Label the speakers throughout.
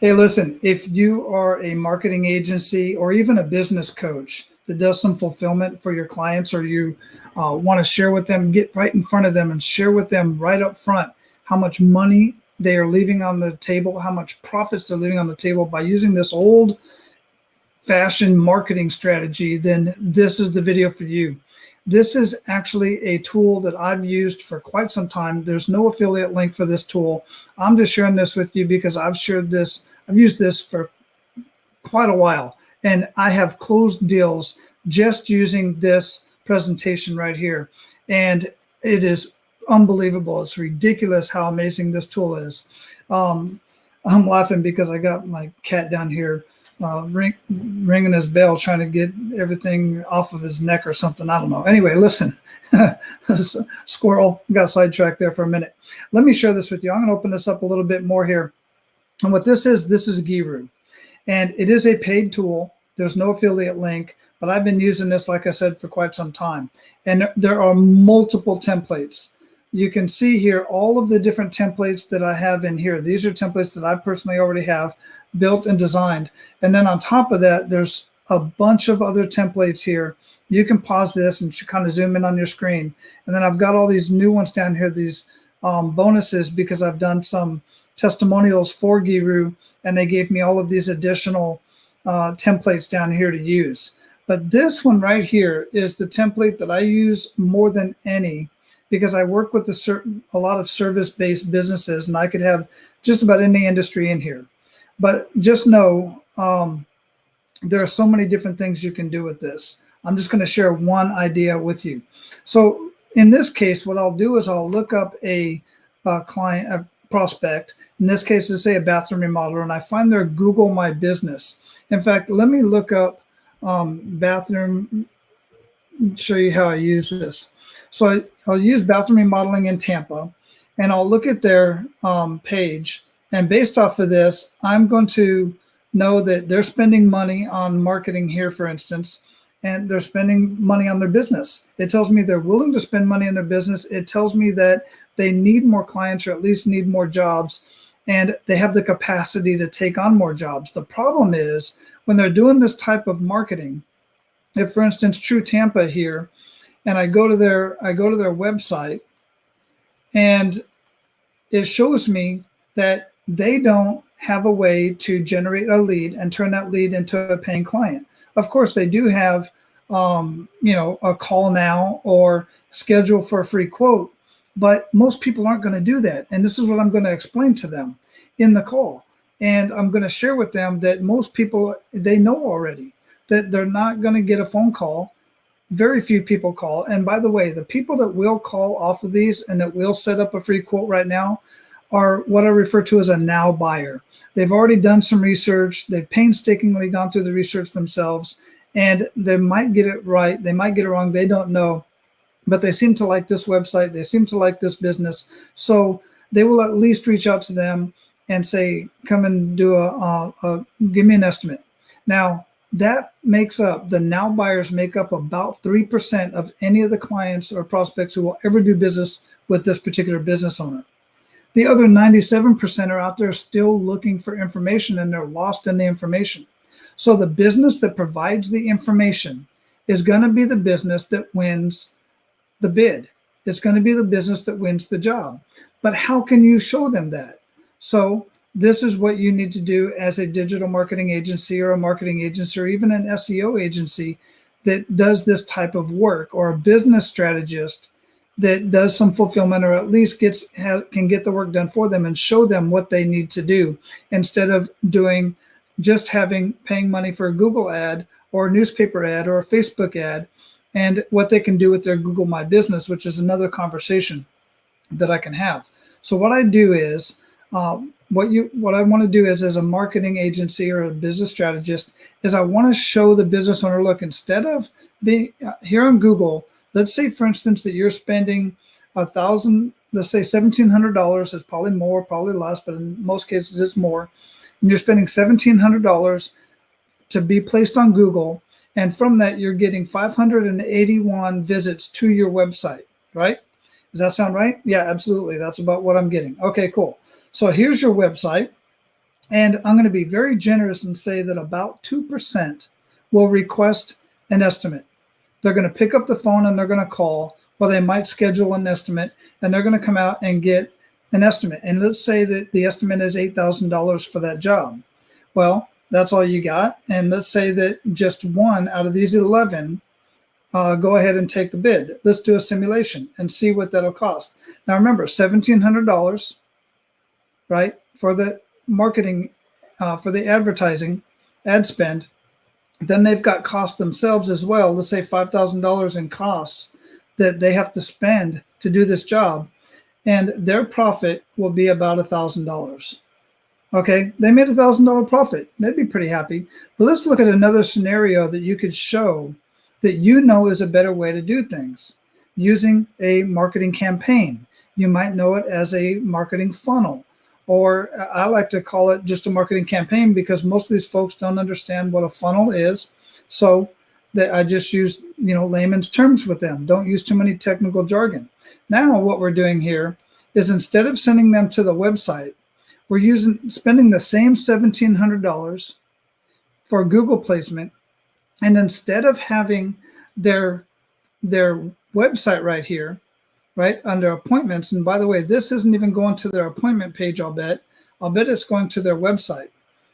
Speaker 1: Hey, listen, if you are a marketing agency or even a business coach that does some fulfillment for your clients, or you want to share with them, get right in front of them and share with them right up front how much money they are leaving on the table, how much profits they're leaving on the table by using this old fashioned marketing strategy, then this is the video for you. This is actually a tool that I've used for quite some time. There's no affiliate link for this tool. I'm just sharing this with you because I've used this for quite a while, and I have closed deals just using this presentation right here. And it is unbelievable. It's ridiculous how amazing this tool is. I'm laughing because I got my cat down here ringing his bell, trying to get everything off of his neck or something. I don't know. Anyway, listen, squirrel got sidetracked there for a minute. Let me share this with you. I'm going to open this up a little bit more here. And what this is Geru. And it is a paid tool. There's no affiliate link, but I've been using this, like I said, for quite some time. And there are multiple templates. You can see here all of the different templates that I have in here. These are templates that I personally already have built and designed. And then on top of that, there's a bunch of other templates here. You can pause this and kind of zoom in on your screen. And then I've got all these new ones down here, these bonuses, because I've done some testimonials for Geru, and they gave me all of these additional templates down here to use. But this one right here is the template that I use more than any, because I work with a lot of service-based businesses, and I could have just about any industry in here. But just know there are so many different things you can do with this. I'm just going to share one idea with you. So in this case, what I'll do is I'll look up a client, a prospect. In this case, let's say a bathroom remodeler, and I find their Google My Business. In fact, let me look up bathroom, show you how I use this. So I'll use bathroom remodeling in Tampa, and I'll look at their page. And based off of this, I'm going to know that they're spending money on marketing here, for instance, and they're spending money on their business. It tells me they're willing to spend money on their business. It tells me that they need more clients, or at least need more jobs, and they have the capacity to take on more jobs. The problem is when they're doing this type of marketing, if, for instance, True Tampa here, and I go to their website, and it shows me that they don't have a way to generate a lead and turn that lead into a paying client. Of course, they do have, a call now or schedule for a free quote, but most people aren't going to do that. And this is what I'm going to explain to them in the call. And I'm going to share with them that most people, they know already that they're not going to get a phone call. Very few people call. And by the way, the people that will call off of these and that will set up a free quote right now are what I refer to as a now buyer. They've already done some research. They've painstakingly gone through the research themselves, and they might get it right. They might get it wrong. They don't know, but they seem to like this website. They seem to like this business. So they will at least reach out to them and say, come and do give me an estimate. Now, that makes up, the now buyers make up about 3% of any of the clients or prospects who will ever do business with this particular business owner. The other 97% are out there still looking for information, and they're lost in the information. So the business that provides the information is going to be the business that wins the bid. It's going to be the business that wins the job. But how can you show them that? So this is what you need to do as a digital marketing agency, or a marketing agency, or even an SEO agency that does this type of work, or a business strategist that does some fulfillment, or at least can get the work done for them and show them what they need to do, instead of paying money for a Google ad or a newspaper ad or a Facebook ad, and what they can do with their Google My Business, which is another conversation that I can have. So what I do is, what I want to do is, as a marketing agency or a business strategist, is I want to show the business owner, look, instead of being here on Google, let's say, for instance, that you're spending $1,000, let's say $1,700. It's probably more, probably less, but in most cases it's more. And you're spending $1,700 to be placed on Google. And from that, you're getting 581 visits to your website, right? Does that sound right? Yeah, absolutely. That's about what I'm getting. Okay, cool. So here's your website. And I'm going to be very generous and say that about 2% will request an estimate. They're going to pick up the phone and they're going to call, or they might schedule an estimate, and they're going to come out and get an estimate. And let's say that the estimate is $8,000 for that job. Well, that's all you got. And let's say that just one out of these 11 go ahead and take the bid. Let's do a simulation and see what that'll cost. Now remember, $1,700, right, for the marketing, for the advertising, ad spend. Then they've got costs themselves as well. Let's say $5,000 in costs that they have to spend to do this job, and their profit will be about $1,000. Okay, they made $1,000 profit. They'd be pretty happy. But let's look at another scenario that you could show that you know is a better way to do things using a marketing campaign. You might know it as a marketing funnel, or I like to call it just a marketing campaign because most of these folks don't understand what a funnel is. So that I just use, layman's terms with them. Don't use too many technical jargon. Now what we're doing here is instead of sending them to the website, we're spending the same $1,700 for Google placement. And instead of having their website right here, right under appointments, and by the way, this isn't even going to their appointment page, I'll bet it's going to their website.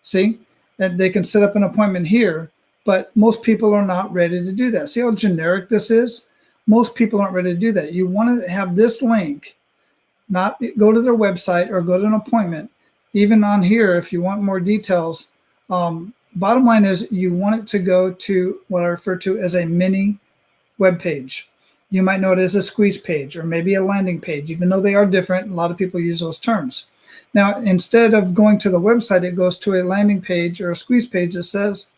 Speaker 1: See, and they can set up an appointment here, but most people are not ready to do that. See how generic this is? Most people aren't ready to do that. You want to have this link, not go to their website or go to an appointment. Even on here, if you want more details, bottom line is you want it to go to what I refer to as a mini web page. You might know it as a squeeze page or maybe a landing page, even though they are different. A lot of people use those terms. Now, instead of going to the website, it goes to a landing page or a squeeze page that says,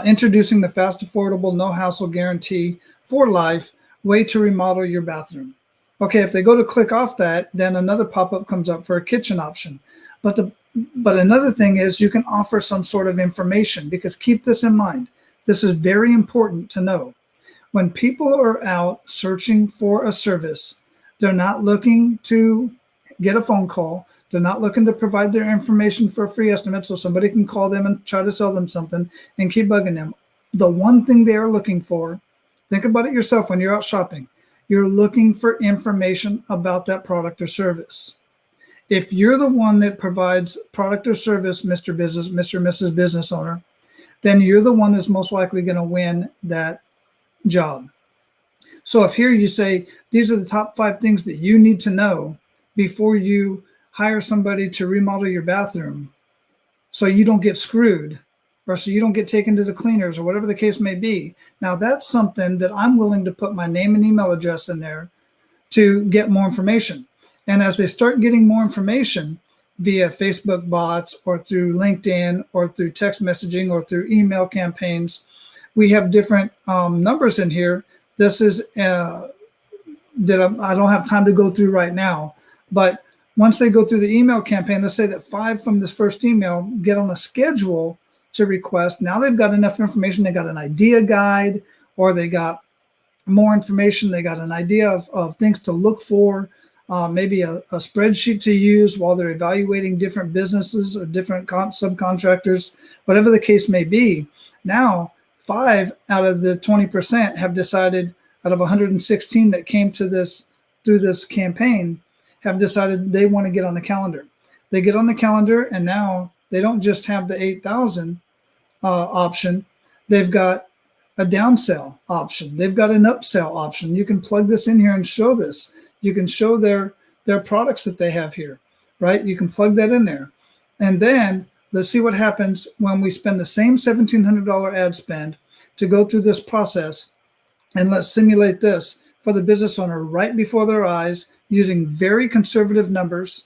Speaker 1: introducing the fast, affordable, no hassle guarantee for life way to remodel your bathroom. Okay, if they go to click off that, then another pop-up comes up for a kitchen option. But another thing is you can offer some sort of information, because keep this in mind. This is very important to know. When people are out searching for a service, they're not looking to get a phone call. They're not looking to provide their information for a free estimate so somebody can call them and try to sell them something and keep bugging them. The one thing they are looking for, think about it yourself when you're out shopping, you're looking for information about that product or service. If you're the one that provides product or service, Mr. Business, Mr. and Mrs. Business Owner, then you're the one that's most likely going to win that job. So if here you say, these are the top 5 things that you need to know before you hire somebody to remodel your bathroom so you don't get screwed, or so you don't get taken to the cleaners, or whatever the case may be. Now that's something that I'm willing to put my name and email address in there to get more information. And as they start getting more information via Facebook bots or through LinkedIn or through text messaging or through email campaigns, we have different numbers in here. This is that I don't have time to go through right now, but once they go through the email campaign, let's say that 5 from this first email get on a schedule to request. Now they've got enough information. They got an idea guide, or they got more information. They got an idea of things to look for, maybe a spreadsheet to use while they're evaluating different businesses or different subcontractors, whatever the case may be. Now, 5 out of the 20% have decided, out of 116 that came to this through this campaign, have decided they want to get on the calendar. They get on the calendar, and now they don't just have the 8,000 option. They've got a downsell option. They've got an upsell option. You can plug this in here and show this. You can show their products that they have here, right? You can plug that in there. And then let's see what happens when we spend the same $1,700 ad spend to go through this process. And let's simulate this for the business owner right before their eyes using very conservative numbers,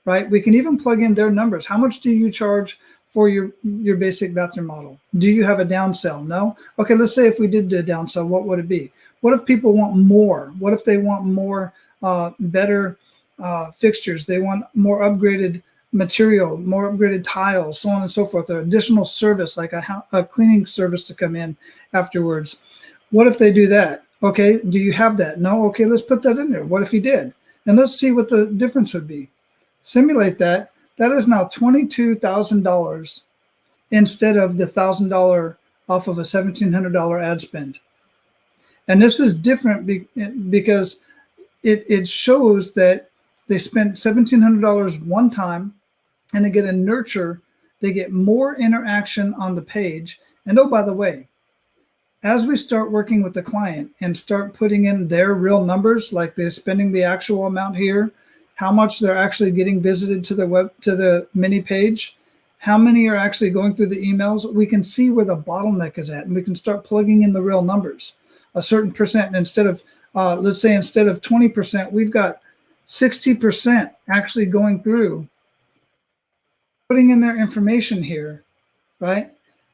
Speaker 1: right? We can even plug in their numbers. How much do you charge for your basic bathroom model? Do you have a downsell? No? Okay, let's say if we did do a downsell, what would it be? What if people want more? What if they want more better fixtures? They want more upgraded material, more upgraded tiles, so on and so forth, or additional service like a cleaning service to come in afterwards. What if they do that? Okay, do you have that? No? Okay, let's put that in there. What if you did? And let's see what the difference would be. Simulate that. That is now $22,000 instead of the $1,000 off of a $1,700 ad spend. And this is different because it shows that they spent $1,700 one time, and they get a nurture. They get more interaction on the page. And oh, by the way, as we start working with the client and start putting in their real numbers, like they're spending the actual amount here, how much they're actually getting visited to the mini page, how many are actually going through the emails, we can see where the bottleneck is at, and we can start plugging in the real numbers. A certain percent, instead of let's say instead of 20%, we've got 60% actually going through, putting in their information here, right?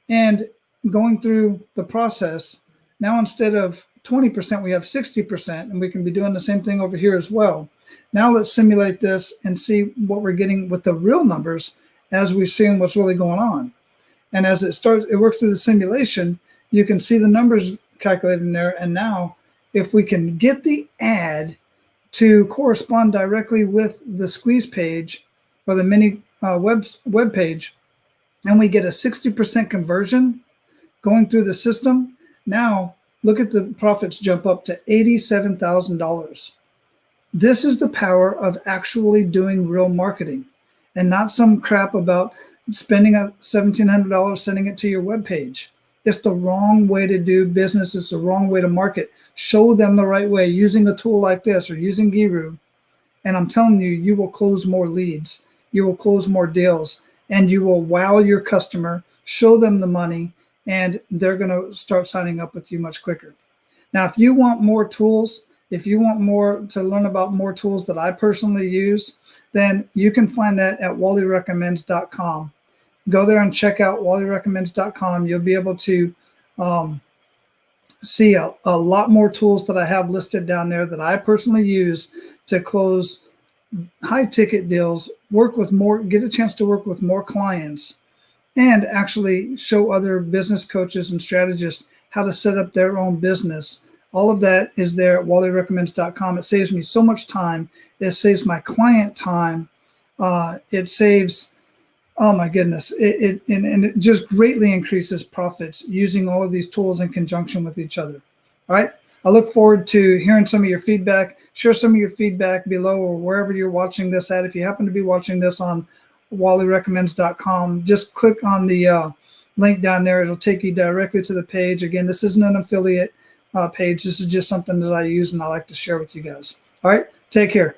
Speaker 1: And going through the process. Now, instead of 20%, we have 60%, and we can be doing the same thing over here as well. Now let's simulate this and see what we're getting with the real numbers as we're seeing what's really going on. And as it works through the simulation, you can see the numbers calculated in there. And now if we can get the ad to correspond directly with the squeeze page or the mini web page, and we get a 60% conversion going through the system, now look at the profits jump up to $87,000. This is the power of actually doing real marketing, and not some crap about spending $1,700 sending it to your webpage. It's the wrong way to do business. It's the wrong way to market. Show them the right way using a tool like this or using Geru. And I'm telling you, you will close more leads. You will close more deals, and you will wow your customer, show them the money, and they're going to start signing up with you much quicker. Now, if you want more tools, if you want more to learn about more tools that I personally use, then you can find that at wallyrecommends.com. Go there and check out wallyrecommends.com. You'll be able to see a lot more tools that I have listed down there that I personally use to close high ticket deals, get a chance to work with more clients, and actually show other business coaches and strategists how to set up their own business. All of that is there at wallyrecommends.com. It saves me so much time. It saves my client time. It saves, oh my goodness, it just greatly increases profits using all of these tools in conjunction with each other. All right. I look forward to hearing some of your feedback. Share some of your feedback below or wherever you're watching this at. If you happen to be watching this on wallyrecommends.com, just click on the link down there. It'll take you directly to the page. Again, this isn't an affiliate page. This is just something that I use and I like to share with you guys. All right, take care.